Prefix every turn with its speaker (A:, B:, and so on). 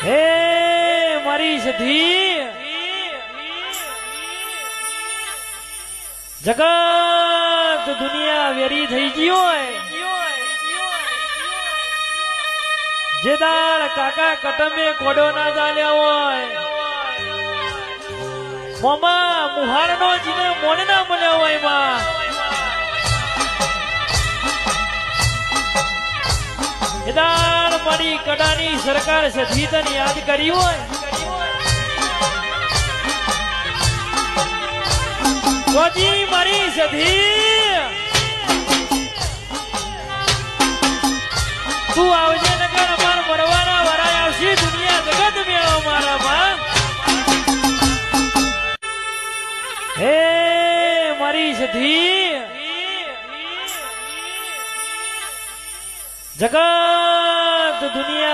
A: હે મારી સધી જગત દુનિયા વેરી થઈ ગયો જે દાળ કાકા કટમે કોડો ના ચાલ્યા હોય મોમાં મુહારનો જીને મોને ના મળ્યા હોય માં એ દાળ મારી કડાની સરકાર સધી તને યાદ કરી હોય ગોજી મારી સધી તું આવજે નગર અમાર મરવાના વરાય આવશે દુનિયા જગત મેળો મારા માં હે મારી સધી જગત દુનિયા